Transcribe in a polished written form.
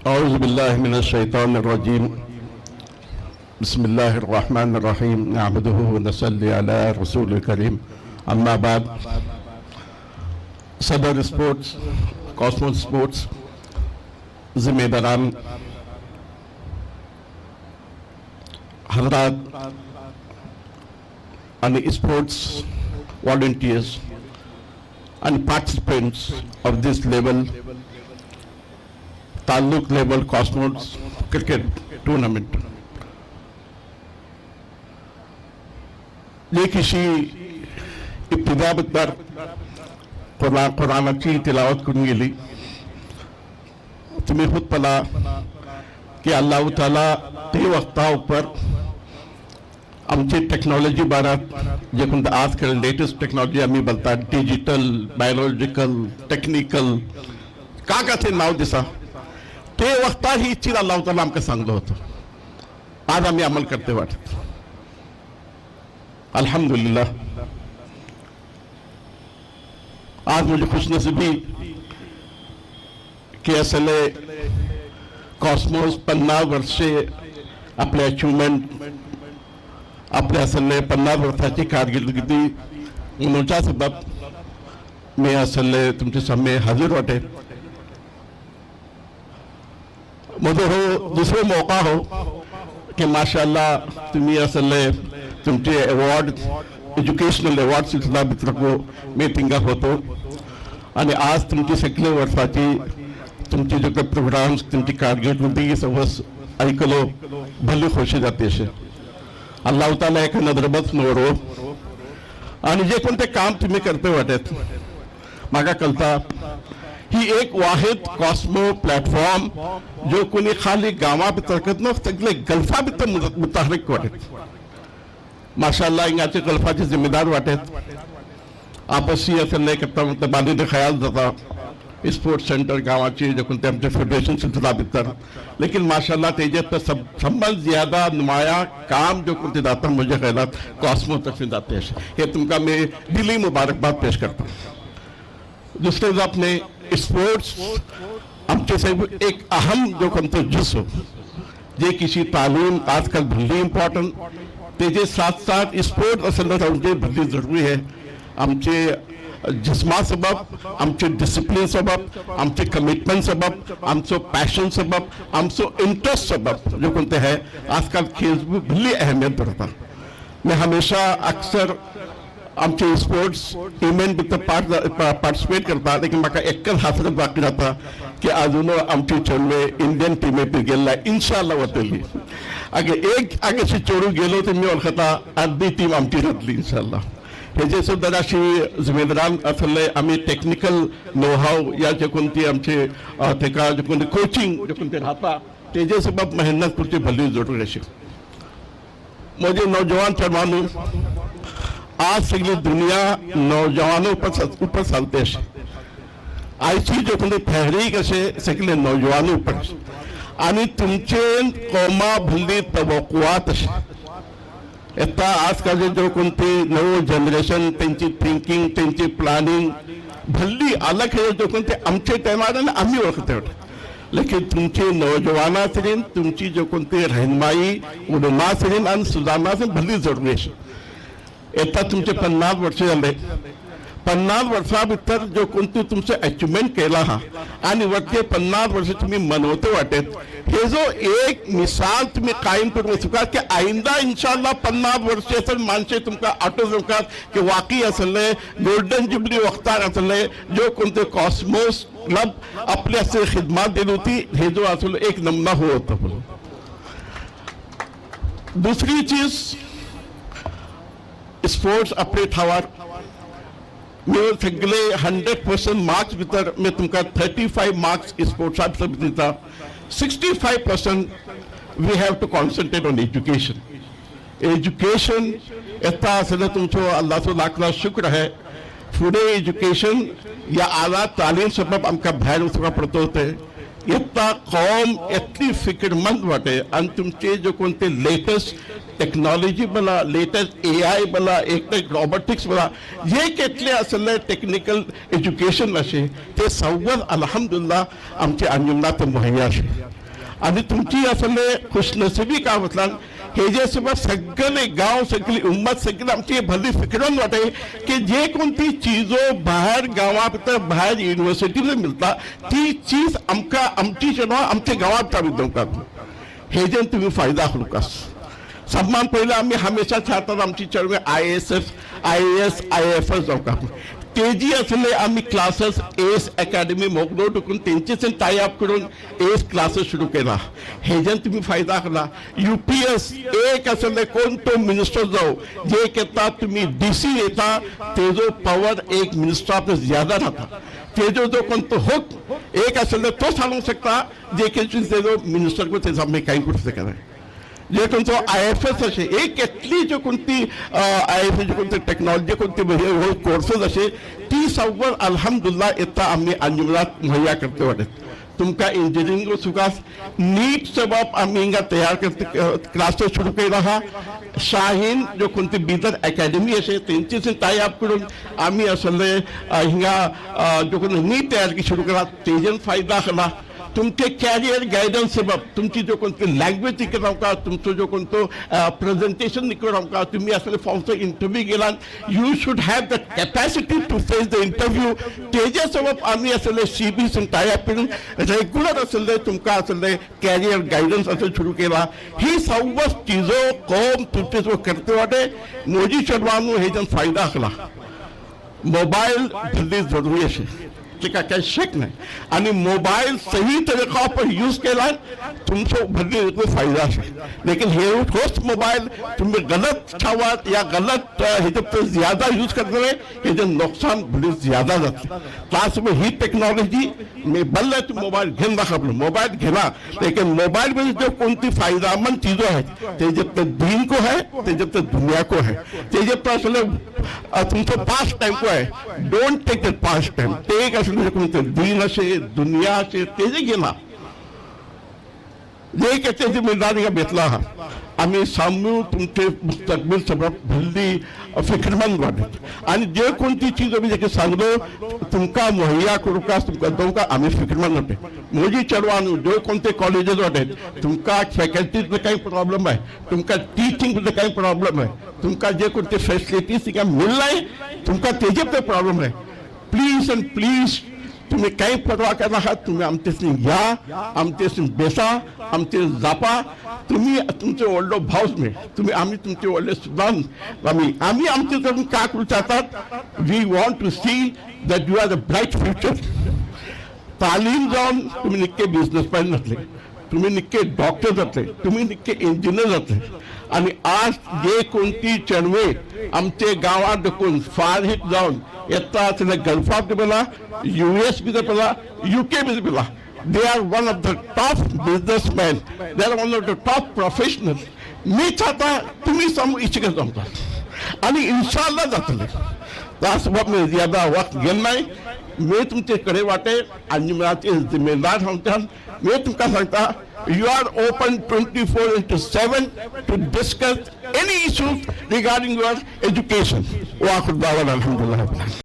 औज़ु बिल्लाहि मिनश शैतानिर रजीम बिस्मिल्लाहिर रहमानिर रहीम नअब्दुहु व नसल्ली अला रसूलिल करीम अम्मा बाद। सदर स्पोर्ट्स, कॉस्मोस स्पोर्ट्स जिम्मेदारान हजरात and sports volunteers and participants of this level ताल्लुक लेवल कॉस्मोस क्रिकेट टूर्नामेंट। ये किसी इब्तिदा पर कुरानाची तिलावत करून गेली। तुम्ही खुद पला की अल्लाह ताला ते वक्ता ऊपर आमची टेक्नॉलॉजी बारात जे कोणतं आजकाल लेटेस्ट टेक्नॉलॉजी आम्ही बोलतात डिजिटल बायोलॉजिकल टेक्निकल का ते नाव दिसा ते वक्ता ही चीज अल्लाह ताला आमका सांगलो होतो। आज आम्ही अमल करते वाटत अल्हम्दुलिल्लाह। आज मुझे खुशनसीबी की असले कॉस्मोस 50 वर्षे आपले अचीवमेंट आपल्या असले 50 वर्षाची कारकिर्दी म्हणूच्या सबब मी असले तुमचे सामने हजर वाटे। मुझे हो दूसरे मौका हो कि माशाअल्लाह तुम्ही असले तुमचे अवॉर्ड एज्युकेशनल अवॉर्ड सिलसिला भितर मी तिंगा होतो आणि आज तुमची सगळे वर्षाची तुमचे जो काही प्रोग्राम्स तुमची कारकिर्दी सवस ऐकलो भली खुशी जाते असे अल्लाह ताला एक नजरबत नवरो आणि जे कोणते काम तुम्ही करते वाटत मागा कळता ही एक वाहिद कॉस्मो प्लॅटफॉर्म जो कोणी खाली गावा भितर न सगळे गल्फा भितर मुतहरिक वाटत माशाअल्लाह इंगाचे गल्फाचे जिम्मेदार वाटत आपसी असले करता मतलब बांधीने ख्याल जाता स्पोर्ट्स सेंटर गावाची जो कोणते आमचे फेडरेशन सिलसिला भितर लेकिन माशाअल्लाह तेजे पर संबंध ज्यादा नुमाया काम जो कोणते जाता मुझे ख्यालात कॉस्मो तक जाते हैं। हे तुमका मैं दिली मुबारकबाद पेश करता हूँ। दूसरे आपने स्पोर्ट्स आमचे साहेब एक अहम जो कोणते जुस्सो जे किसी तालीम आजकल भली इम्पॉर्टंट तेजे साथ साथ स्पोर्ट असल म्हणजे भली जरूरी है। आमचे जिस्मा सबब आमचे डिसिप्लिन सबब आमचे कमिटमेंट सबब आमचो पॅशन सबब आमचो इंटरेस्ट सबब जो कोणते है आजकल खेल भली अहमियत धरता। मैं हमेशा अक्सर आमचे स्पोर्ट्स इव्हेंट भितर पार्टिसिपेट करता लेकिन म्हाका एकच हासरत बाकी जाता की अजून आमची चेडवे इंडियन टीमेत गेल्ला इंशाअल्लाह वतली आगे एक आगे चेडू गेलो तर मी वळखता अर्धी टीम आमची जातली इंशाअल्लाह। हेजे सुद्धा अशी जिम्मेदारान असले आम्ही टेक्निकल नो हाव या जे कोणती आमचे तेका जे कोणते कोचिंग जे कोणते राहता तेजे सबब मेहनत करची भली जरूर अशी। मुझे नौजवान फरमानू आज सगली दुनिया नौजवानों ऊपर चलते आयची जो कोणते तहरीक असे सगळे नौजवानों ऊपर आणि तुमचे कौमा भली तवक्कुआत अशी आता आजकाल जो कोणते नवो जनरेशन त्यांची थिंकिंग त्यांची प्लॅनिंग भल्ली अलग है जो कोणते आमचे टायमार आम्ही ओळखते लेकिन तुमचे नौजवान असेल तुमची जो कोणते रहनुमाई उलमा असेल आणि सुधारणा असेल भल्ली जरूरी आहे। आता तुमचे 50 वर्ष झाले 50 वर्षा भितर जो कोणते तुमचे अचीवमेंट केला हा आणि वरते 50 वर्ष तुम्ही मनवते वाटेत हे जो एक मिसाल तुम्ही कायम करू शकता की आइंदा इंशाअल्लाह 50 वर्ष असल माणसे तुमका आठवून शकतात की वाकई असले गोल्डन जुबली वक्तार असले जो कोणते कॉस्मोस क्लब आपली असे खिदमत दिली होती हे जो असल एक नमुना हो होता। दुसरी चीज स्पोर्ट्स अपने ठावार मी सगळे 100% मार्क्स भितर मी तुमका 35 मार्क्स स्पोर्ट्सा भितर दिता। 65% we have to concentrate on education. Education इतना असले तुमचो अल्लाह से लाख लाख शुक्र है फुडे एजुकेशन या आला तालीम सबब आमका भायर वचपाक पडतो होते इतना कौम इतली फिक्रमंद वाटे आणि तुमचे जो कोणते लेटेस्ट टेक्नॉलॉजी बला लेटेस्ट AI बला एक रोबोटिक्स बला जे केतले असले टेक्निकल एज्युकेशन असे ते सवल अल्हम्दुलिल्लाह आमचे अंजुमनात मुहैया असे आणि तुमची असले खुशनसिबी का वतल्यान हेजे सोबत सगळे गांव सगळी उम्मत सगळी आमची भली फिक्रण वाटे की जे कोणती चीजो भायर गांवा भितर भायर युनिवर्सिटीमध्ये मिळता ती चीज आमकां आमची चेडवां आमच्या गांवांत आमी दिवंकात हेजेन तुम्ही फायदा करूकास सन्मान पयले आमी हमेशा चाहतात आमची चेडवे IAS IAFS जावंका तेजी असले आमी क्लासेस एस अकॅडमी मोगलो टुकून तेंचेच टाय अप करून एस क्लासेस सुरू केला हेजेन तुम्ही फायदा केला UPS एक असले कोण तो मिनिस्टर जाओ जे कहता तुम्ही DC येता तेजो पावर एक मिनिस्टर आपने ज्यादा रहता तेजो जो कोण तो हुक एक असले तो सांगू शकता जे की तेजो मिनिस्टर को तेजा में काही करू शकत जे कोणतो IFS असे एक केतली जो कोणती IFS जो कोणती टेक्नॉलॉजी कोणती हो कोर्सेस असे ती सगळं अल्हम्दुलिल्लाह येता आम्ही अंजुमनात मुहैया करते वाटत तुमका इंजिनिअरिंग सुखास नीट सबब आम्ही हिंगा तयार करते क्लासेस सुरू केला हा शाहीन जो कोणती बिदर अकॅडमी असे त्यांची टाय अप करून आम्ही असले हिंगा जो कोणती नीट तयार की सुरू केला तेजन फायदा केला तुमचे कॅरियर गायडन्स सबब तुमची जो कोणती लँग्वेज निकल रावका तुमचो जो कोणतो प्रेझेंटेशन निकल रावका तुम्ही असले फॉर्मचो इंटरव्यू गेला you should have the capacity to face the interview तेजे सबब आम्ही असले CBC टाय अप करून रेग्युलर असले तुमका असले कॅरियर गायडन्स असं सुरू केला ही सर्व चीजो कोम तुमचे जो करते वाटे मोदी चेडवांनो हेजन फायदा आसला मोबाईल भली जरूरी असे का काही शेक नाही आणि मोबाईल सही तरीका पर यूज केला तुमको भली कोई फायदा है लेकिन हे होस्ट मोबाइल तुम्हें गलत छावत या गलत हे ज्यादा यूज करते रहे हे जो नुकसान भली ज्यादा जाते क्लास में ही टेक्नॉलॉजी में बल है तुम मोबाइल घेन रखा मोबाइल घेना लेकिन मोबाइल में जो कौन सी फायदामंद चीजों है ते जब तक दीन को है ते जब तक दुनिया को है ते जब तक असले तुमको पास टाइम को है don't take it pass time take असले कोणते दीन असे दुनिया असे तेजे घेना जे कहते जिम्मेदारी का बेतला हा आम्ही सामू तुमचे मुस्तकबिल सबब भल्ली फिक्रमंद वाटत आणि जे कोणती चीज आम्ही जे सांगलो तुमका मुहैया करूका तुमका दोनका आम्ही फिक्रमंद होते मोदी चढवानू जो कोणते कॉलेजेस वाटत तुमका फॅकल्टीज काही प्रॉब्लेम आहे तुमका टीचिंग मध्ये काही प्रॉब्लेम आहे तुमका जे कोणते फॅसिलिटीज तिका मिळणार तुमका तेजे पे प्रॉब्लेम आहे प्लीज अँड प्लीज तुम्ही काही परवा करना आहात तुम्ही आमचेसनी या आमचेसनी बेसा आमचे जापा तुम्ही तुमचे व्हडलो भावच मे तुम्ही आम्ही तुमचे व्हडले सुदान आम्ही आमचे करून का करू चाहतात we want to see that you are the bright future तालीम जाऊन तुम्ही निक्के बिझनेसमॅन जातले तुम्ही निक्के डॉक्टर जातले तुम्ही निक्के इंजिनियर जातले आणि आज जे कोणती चळवळ आमचे गावात डकून फार हिट जाऊन येता असले गल्फात पेला US बी पेला UK बी पेला they are one of the top businessmen they are one of the top professionals मी चाहता तुम्ही समोर इच्छित जमता आणि इंशाल्लाह जातले त्यासोबत मी ज्यादा वक्त गेल नाही मी तुमच्याकडे वाटे अंजुमनाचे जिम्मेदार सांगतात मी तुमका सांगता you are open 24/7 to discuss any issues regarding your education. Wa akhir da'wana alhamdulillah.